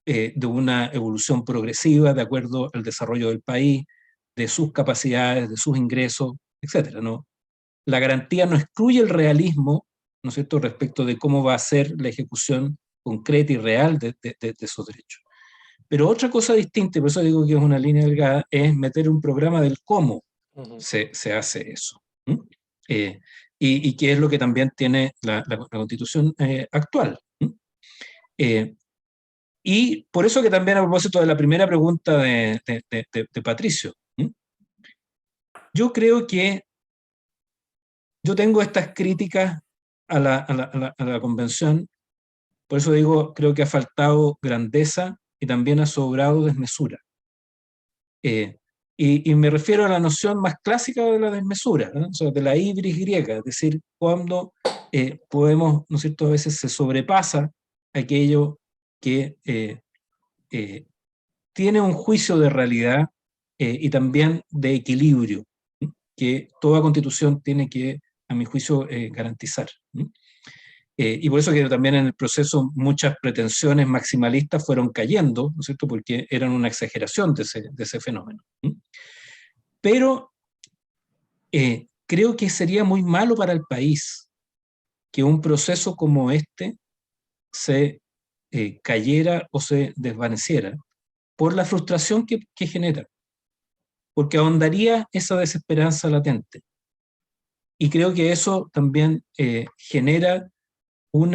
de una evolución progresiva de acuerdo al desarrollo del país, de sus capacidades, de sus ingresos, etcétera, ¿no? La garantía no excluye el realismo, ¿no es cierto?, respecto de cómo va a ser la ejecución concreta y real de esos derechos. Pero otra cosa distinta, y por eso digo que es una línea delgada, es meter un programa del cómo se hace eso. Y que es lo que también tiene la Constitución actual. Y por eso que también a propósito de la primera pregunta de Patricio, yo creo que yo tengo estas críticas a la convención, por eso digo, creo que ha faltado grandeza y también ha sobrado desmesura. Y me refiero a la noción más clásica de la desmesura, ¿no? O sea, de la ibris griega, es decir, cuando podemos, ¿no es cierto?, a veces se sobrepasa aquello que tiene un juicio de realidad y también de equilibrio, ¿no?, que toda constitución tiene que, a mi juicio, garantizar. Y por eso que también en el proceso muchas pretensiones maximalistas fueron cayendo, ¿no es cierto?, porque eran una exageración de ese fenómeno. Pero creo que sería muy malo para el país que un proceso como este se cayera o se desvaneciera por la frustración que genera, porque ahondaría esa desesperanza latente. Y creo que eso también genera un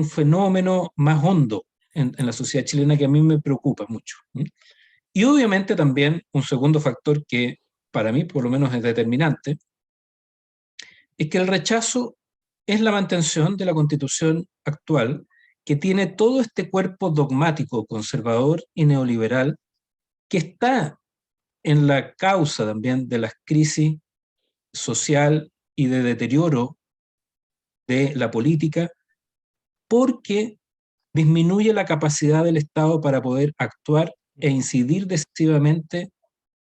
fenómeno más hondo en la sociedad chilena que a mí me preocupa mucho. Y obviamente también un segundo factor que para mí por lo menos es determinante, es que el rechazo es la mantención de la constitución actual que tiene todo este cuerpo dogmático, conservador y neoliberal que está en la causa también de las crisis social y de deterioro de la política, porque disminuye la capacidad del Estado para poder actuar e incidir decisivamente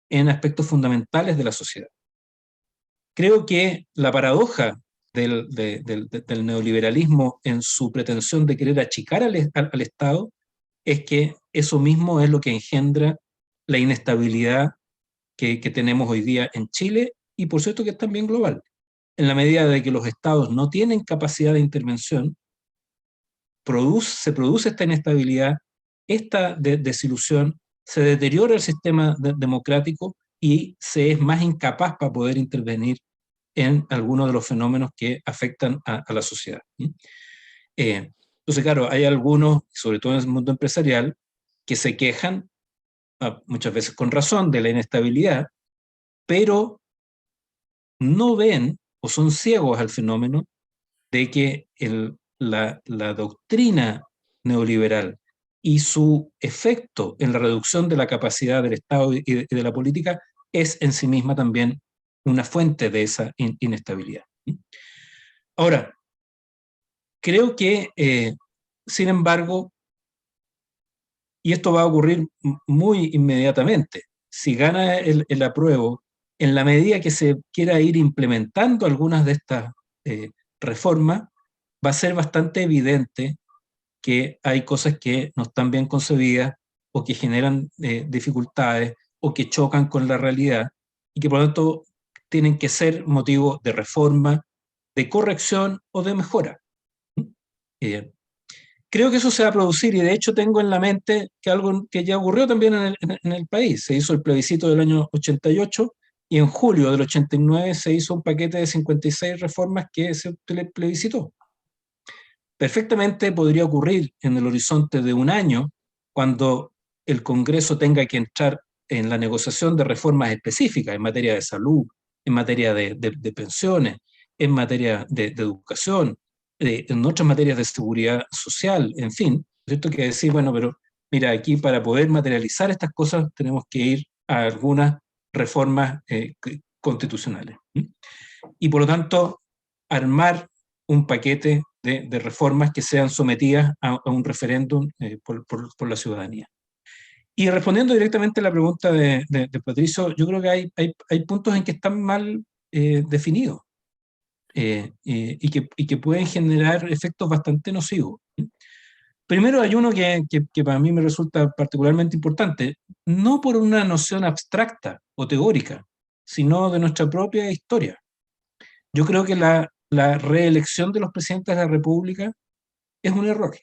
en aspectos fundamentales de la sociedad. Creo que la paradoja del neoliberalismo en su pretensión de querer achicar al Estado es que eso mismo es lo que engendra la inestabilidad que tenemos hoy día en Chile y por cierto que es también global. En la medida de que los estados no tienen capacidad de intervención, se produce esta inestabilidad, esta desilusión, se deteriora el sistema democrático y se es más incapaz para poder intervenir en algunos de los fenómenos que afectan a la sociedad. Entonces, claro, hay algunos, sobre todo en el mundo empresarial, que se quejan muchas veces con razón, de la inestabilidad, pero no ven o son ciegos al fenómeno de que la doctrina neoliberal y su efecto en la reducción de la capacidad del Estado y de la política es en sí misma también una fuente de esa inestabilidad. Ahora, creo que, sin embargo, y esto va a ocurrir muy inmediatamente, si gana el apruebo, en la medida que se quiera ir implementando algunas de estas reformas, va a ser bastante evidente que hay cosas que no están bien concebidas o que generan dificultades o que chocan con la realidad y que por lo tanto tienen que ser motivo de reforma, de corrección o de mejora. Creo que eso se va a producir y de hecho tengo en la mente que algo que ya ocurrió también en el país. Se hizo el plebiscito del año 88 y en julio del 89 se hizo un paquete de 56 reformas que se plebiscitó. Perfectamente podría ocurrir en el horizonte de un año, cuando el Congreso tenga que entrar en la negociación de reformas específicas en materia de salud, en materia de pensiones, en materia de educación, en otras materias de seguridad social, en fin, ¿cierto? Que decir, bueno, pero mira, aquí para poder materializar estas cosas tenemos que ir a algunas reformas constitucionales. Y por lo tanto, armar un paquete de reformas que sean sometidas a un referéndum por la ciudadanía. Y respondiendo directamente a la pregunta de Patricio, yo creo que hay puntos en que están mal definidos y que pueden generar efectos bastante nocivos. Primero hay uno que para mí me resulta particularmente importante, no por una noción abstracta o teórica, sino de nuestra propia historia. Yo creo que la reelección de los presidentes de la República es un error.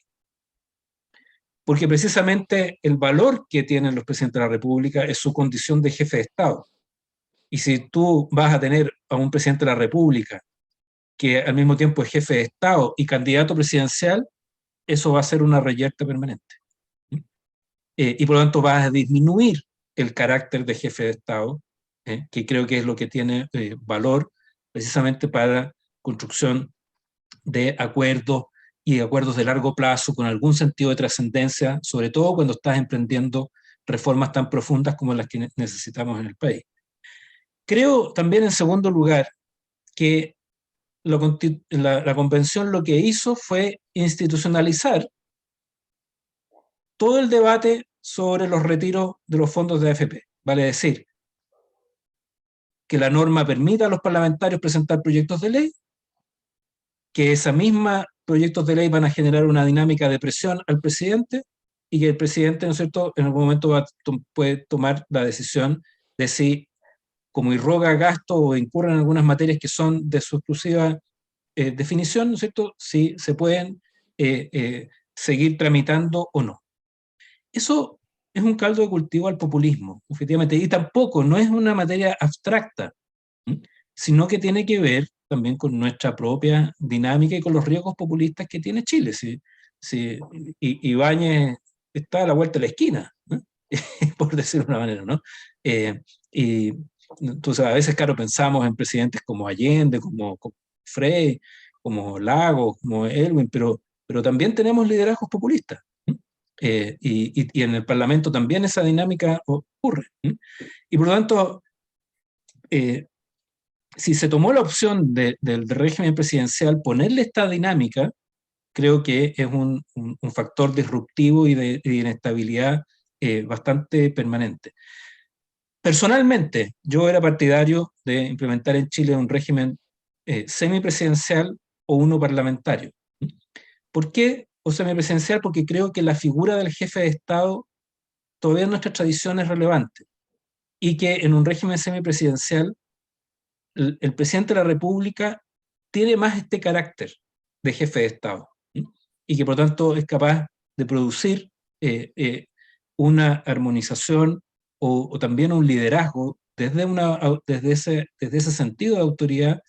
Porque precisamente el valor que tienen los presidentes de la República es su condición de jefe de Estado. Y si tú vas a tener a un presidente de la República que al mismo tiempo es jefe de Estado y candidato presidencial, eso va a ser una reyerta permanente. Y por lo tanto va a disminuir el carácter de jefe de Estado, que creo que es lo que tiene valor precisamente para construcción de acuerdos y de acuerdos de largo plazo con algún sentido de trascendencia, sobre todo cuando estás emprendiendo reformas tan profundas como las que necesitamos en el país. Creo también, en segundo lugar, que la convención lo que hizo fue institucionalizar todo el debate sobre los retiros de los fondos de AFP. Vale decir, que la norma permita a los parlamentarios presentar proyectos de ley, que esa misma proyectos de ley van a generar una dinámica de presión al presidente y que el presidente, ¿no es cierto?, en algún momento puede tomar la decisión de si, como irroga gasto o incurre en algunas materias que son de su exclusiva definición, ¿no es cierto?, si se pueden seguir tramitando o no. Eso es un caldo de cultivo al populismo, efectivamente, y tampoco no es una materia abstracta, sino que tiene que ver también con nuestra propia dinámica y con los riesgos populistas que tiene Chile. Si Ibáñez está a la vuelta de la esquina, ¿no? Por decirlo de una manera, ¿no? Y entonces a veces, claro, pensamos en presidentes como Allende, como Frey, como Lagos, como Elwin, pero también tenemos liderazgos populistas. Y en el Parlamento también esa dinámica ocurre. Y por lo tanto, si se tomó la opción del régimen presidencial ponerle esta dinámica, creo que es un factor disruptivo y de inestabilidad bastante permanente. Personalmente, yo era partidario de implementar en Chile un régimen semipresidencial o uno parlamentario. ¿Por qué o semipresidencial? Porque creo que la figura del jefe de Estado todavía en nuestra tradición es relevante y que en un régimen semipresidencial el presidente de la República tiene más este carácter de jefe de Estado, ¿sí? Y que por tanto es capaz de producir una armonización o también un liderazgo desde ese sentido de autoridad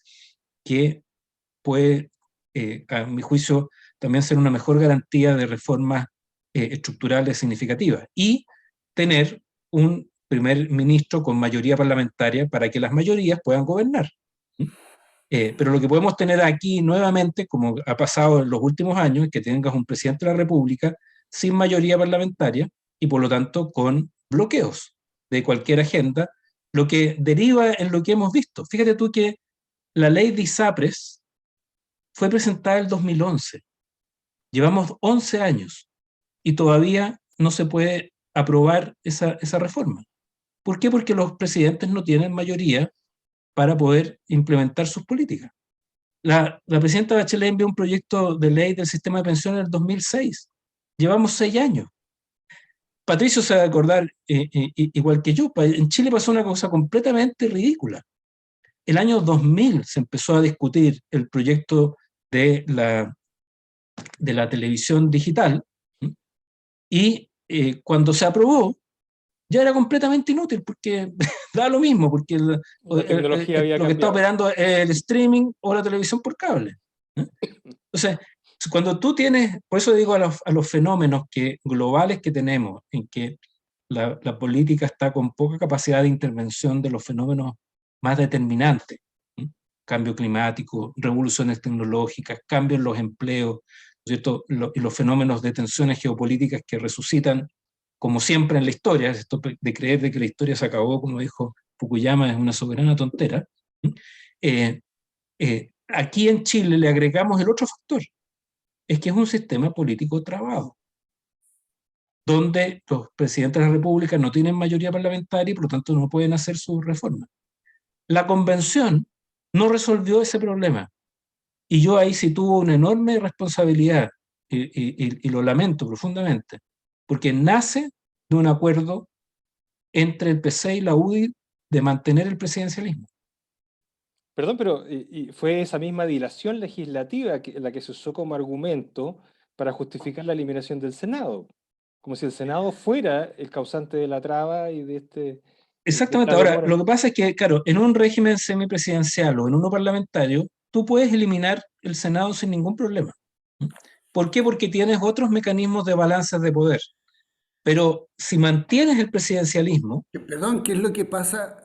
que puede, a mi juicio, también ser una mejor garantía de reformas estructurales significativas y tener un primer ministro con mayoría parlamentaria para que las mayorías puedan gobernar. Pero lo que podemos tener aquí nuevamente, como ha pasado en los últimos años, es que tengas un presidente de la República sin mayoría parlamentaria y por lo tanto con bloqueos de cualquier agenda, lo que deriva en lo que hemos visto. Fíjate tú que la ley de ISAPRES fue presentada en el 2011. Llevamos 11 años y todavía no se puede aprobar esa reforma. ¿Por qué? Porque los presidentes no tienen mayoría para poder implementar sus políticas. La presidenta Bachelet envió un proyecto de ley del sistema de pensiones en el 2006. Llevamos 6 años. Patricio se va a acordar, igual que yo, en Chile pasó una cosa completamente ridícula. El año 2000 se empezó a discutir el proyecto de la televisión digital, y cuando se aprobó, ya era completamente inútil, porque da lo mismo, porque La tecnología había lo que está cambiado. operando es el streaming o la televisión por cable. Entonces, cuando tú tienes, por eso digo a los fenómenos globales que tenemos, en que la política está con poca capacidad de intervención de los fenómenos más determinantes, cambio climático, revoluciones tecnológicas, cambios en los empleos, ¿cierto? Y los fenómenos de tensiones geopolíticas que resucitan, como siempre en la historia. Esto de creer de que la historia se acabó, como dijo Fukuyama, es una soberana tontera. Aquí en Chile le agregamos el otro factor, es que es un sistema político trabado, donde los presidentes de la República no tienen mayoría parlamentaria y por lo tanto no pueden hacer sus reformas. La convención no resolvió ese problema, y yo ahí sí tuve una enorme responsabilidad, y lo lamento profundamente, porque nace de un acuerdo entre el PC y la UDI de mantener el presidencialismo. Perdón, pero y fue esa misma dilación legislativa la que se usó como argumento para justificar la eliminación del Senado, como si el Senado fuera el causante de la traba y de Exactamente. esta Ahora, demora. lo que pasa es que, claro, en un régimen semipresidencial o en uno parlamentario, tú puedes eliminar el Senado sin ningún problema. ¿Por qué? Porque tienes otros mecanismos de balances de poder. Pero si mantienes el presidencialismo, Perdón, ¿qué es lo que pasa,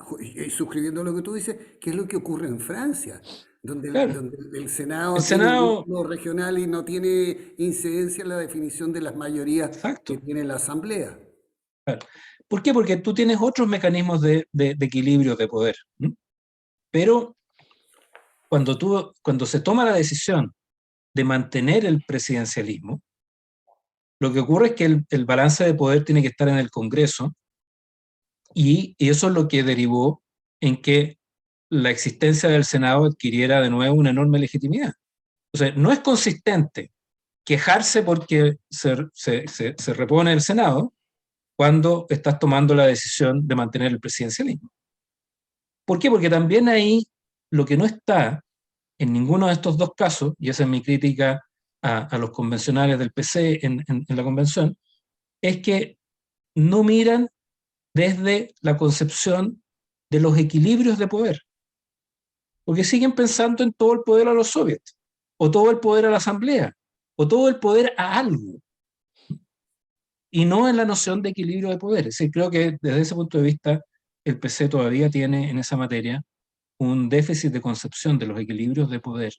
suscribiendo lo que tú dices, qué es lo que ocurre en Francia, donde claro, donde el el Senado tiene un Senado, núcleo regional y no tiene incidencia en la definición de las mayorías que exacto. tiene la Asamblea? Claro. ¿Por qué? Porque tú tienes otros mecanismos de equilibrio de poder. Pero cuando se toma la decisión de mantener el presidencialismo, lo que ocurre es que el balance de poder tiene que estar en el Congreso, y eso es lo que derivó en que la existencia del Senado adquiriera de nuevo una enorme legitimidad. O sea, no es consistente quejarse porque se repone el Senado cuando estás tomando la decisión de mantener el presidencialismo. ¿Por qué? Porque también ahí lo que no está en ninguno de estos dos casos, y esa es mi crítica a los convencionales del PC en la convención, es que no miran desde la concepción de los equilibrios de poder, porque siguen pensando en todo el poder a los soviets, o todo el poder a la asamblea, o todo el poder a algo, y no en la noción de equilibrio de poder. Es decir, creo que desde ese punto de vista el PC todavía tiene en esa materia un déficit de concepción de los equilibrios de poder,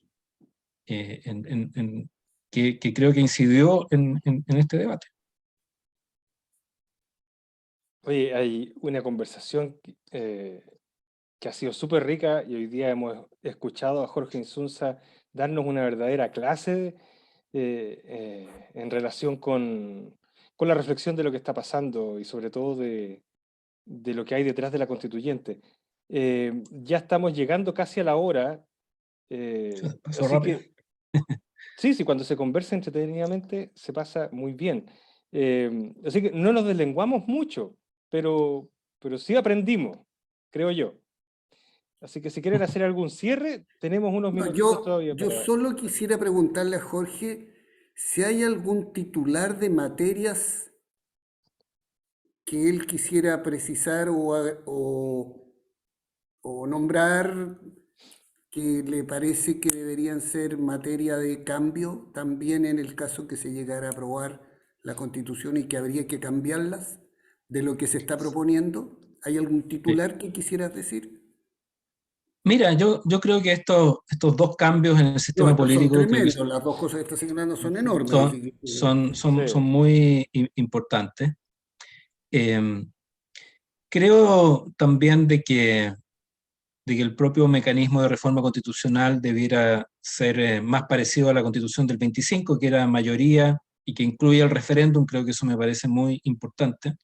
que creo que incidió en este debate. Oye, hay una conversación que ha sido súper rica y hoy día hemos escuchado a Jorge Insunza darnos una verdadera clase en relación con la reflexión de lo que está pasando y sobre todo de lo que hay detrás de la constituyente. Ya estamos llegando casi a la hora, Pasó así rápido. que sí, sí, cuando se conversa entretenidamente se pasa muy bien. Así que no nos deslenguamos mucho, pero sí aprendimos, creo yo. Así que si quieren hacer algún cierre, tenemos unos No, minutitos todavía yo para... solo quisiera preguntarle a Jorge si hay algún titular de materias que él quisiera precisar o nombrar que le parece que deberían ser materia de cambio también en el caso que se llegara a aprobar la Constitución y que habría que cambiarlas, de lo que se está proponiendo? ¿Hay algún titular que quisieras decir? Mira, yo creo que estos dos cambios en el No, sistema estos son político que tremendos, las dos cosas que estás señalando son enormes. son, Así que, son Sí. muy importantes. Em, Creo también de que el propio mecanismo de reforma constitucional debiera ser más parecido a la Constitución del 25, que era mayoría y que incluye el referéndum. Creo que eso me parece muy importante.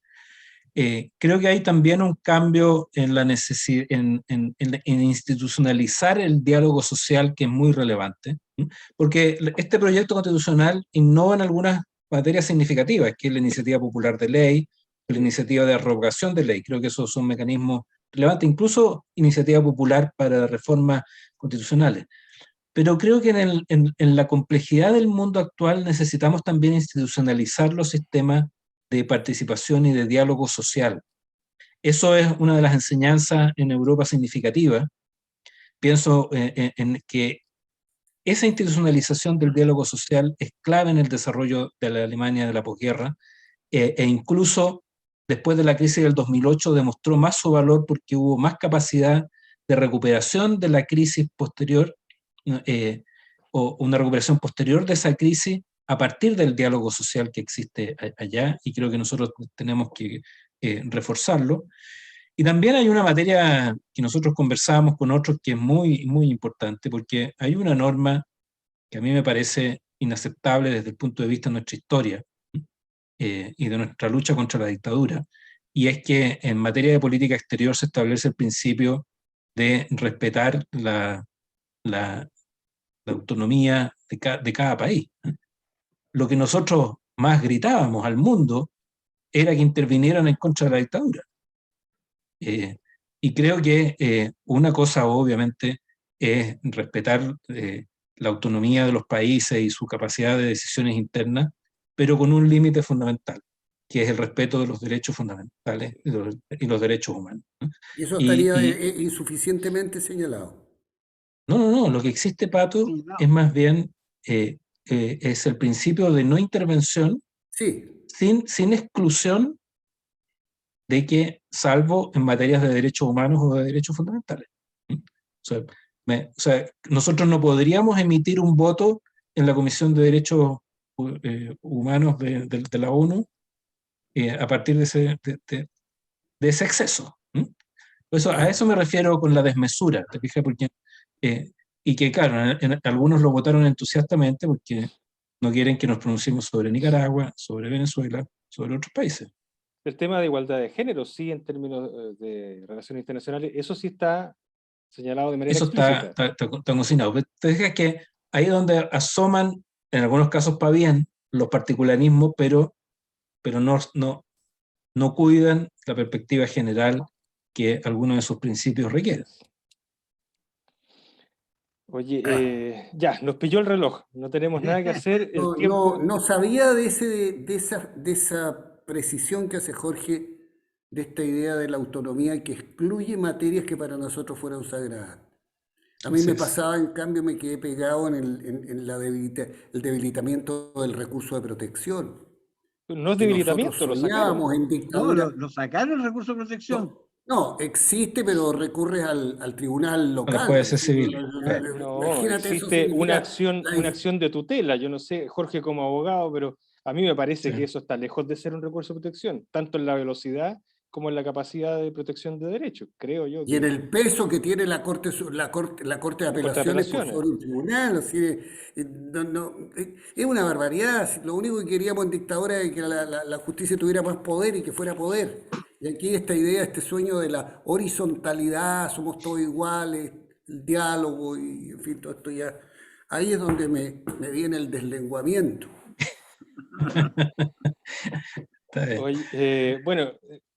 Creo que hay también un cambio en la necesidad, en institucionalizar el diálogo social, que es muy relevante, ¿m? Porque este proyecto constitucional innova en algunas materias significativas, que es la iniciativa popular de ley, la iniciativa de revocación de ley. Creo que esos son mecanismos relevantes, incluso iniciativa popular para reformas constitucionales. Pero creo que en la complejidad del mundo actual necesitamos también institucionalizar los sistemas de participación y de diálogo social. Eso es una de las enseñanzas en Europa significativas. Pienso en que esa institucionalización del diálogo social es clave en el desarrollo de la Alemania de la posguerra, e incluso después de la crisis del 2008 demostró más su valor porque hubo más capacidad de recuperación de la crisis posterior, eh, o una recuperación posterior de esa crisis a partir del diálogo social que existe allá, y creo que nosotros tenemos que reforzarlo. Y también hay una materia que nosotros conversábamos con otros que es muy, muy importante, porque hay una norma que a mí me parece inaceptable desde el punto de vista de nuestra historia, y de nuestra lucha contra la dictadura, y es que en materia de política exterior se establece el principio de respetar la autonomía de cada país. Lo que nosotros más gritábamos al mundo era que intervinieran en contra de la dictadura. Y creo que una cosa obviamente es respetar la autonomía de los países y su capacidad de decisiones internas, pero con un límite fundamental, que es el respeto de los derechos fundamentales y los derechos humanos, ¿no? y eso Y, estaría y insuficientemente señalado. no, lo que existe, Pato, No, es más bien es el principio de no intervención Sí, sin exclusión de que, salvo en materias de derechos humanos o de derechos fundamentales. ¿Mm? O sea, nosotros no podríamos emitir un voto en la Comisión de Derechos Humanos de la ONU a partir de ese exceso. ¿Mm? A eso me refiero con la desmesura, ¿te fijas? Porque, eh, y que, claro, algunos lo votaron entusiastamente porque no quieren que nos pronunciemos sobre Nicaragua, sobre Venezuela, sobre otros países. El tema de igualdad de género, sí, en términos de relaciones internacionales, eso sí está señalado de manera Eso explícita. está cocinado. Pero te fijas que ahí es donde asoman, en algunos casos para bien, los particularismos, pero no cuidan la perspectiva general que algunos de sus principios requieren. Oye, ah, ya, nos pilló el reloj, no tenemos nada que hacer, el tiempo. no sabía de esa precisión que hace Jorge de esta idea de la autonomía que excluye materias que para nosotros fueron sagradas. A mí Así me es. pasaba, en cambio, me quedé pegado en el debilitamiento del recurso de protección, No es que nosotros debilitamiento, lo sacaron. soñábamos en no, dictadura. lo sacaron el recurso de protección. No, no, existe, pero recurres al tribunal A la local. Es jueza decir, civil. Claro. No, imagínate, eso existe significa una acción de tutela. Yo no sé, Jorge como abogado, pero a mí me parece Sí. que eso está lejos de ser un recurso de protección, tanto en la velocidad como en la capacidad de protección de derechos. Creo yo y en que el peso que tiene la corte de la Corte de Apelaciones por Apelaciones. sobre un tribunal. Así es una barbaridad. Lo único que queríamos en dictadura es que la justicia tuviera más poder y que fuera poder. Y aquí esta idea, este sueño de la horizontalidad, somos todos iguales, el diálogo y en fin, todo esto ya. Ahí es donde me viene el deslenguamiento. Está bien. Oye, bueno,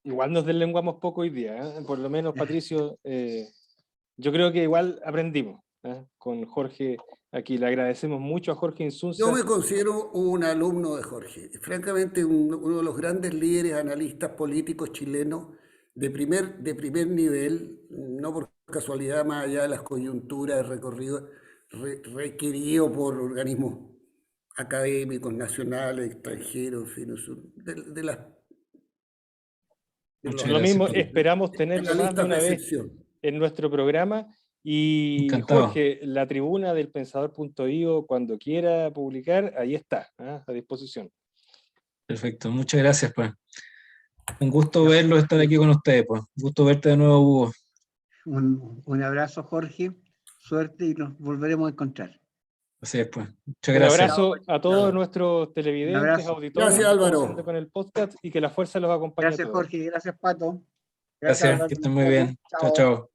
igual nos deslenguamos poco hoy día, ¿eh? Por lo menos, Patricio, yo creo que igual aprendimos, ¿eh? Con Jorge aquí. Le agradecemos mucho a Jorge Yo Insunza. me considero un alumno de Jorge, francamente uno de los grandes líderes analistas políticos chilenos de primer nivel, no por casualidad, más allá de las coyunturas, recorrido requerido por organismos académicos, nacionales, extranjeros, en fin, de las Muchas Lo gracias, mismo, Pato. esperamos tenerlo más de Especialistas de una vez excepción. en nuestro programa. Y Encantado. Jorge, la tribuna del pensador.io, cuando quiera publicar, ahí está, a disposición. Perfecto, muchas gracias, pues. Un gusto verlo, estar aquí con ustedes, pues. Un gusto verte de nuevo, Hugo. Un abrazo, Jorge. Suerte y nos volveremos a encontrar. Así es, pues. Muchas Un gracias. abrazo a todos Chao. nuestros televidentes, abrazo. auditores Gracias, que están Álvaro. haciendo con el podcast y que la fuerza los acompañe a Gracias, todos. Jorge. Gracias, Pato. Gracias, Álvaro. que estén muy bien. Chao, chao.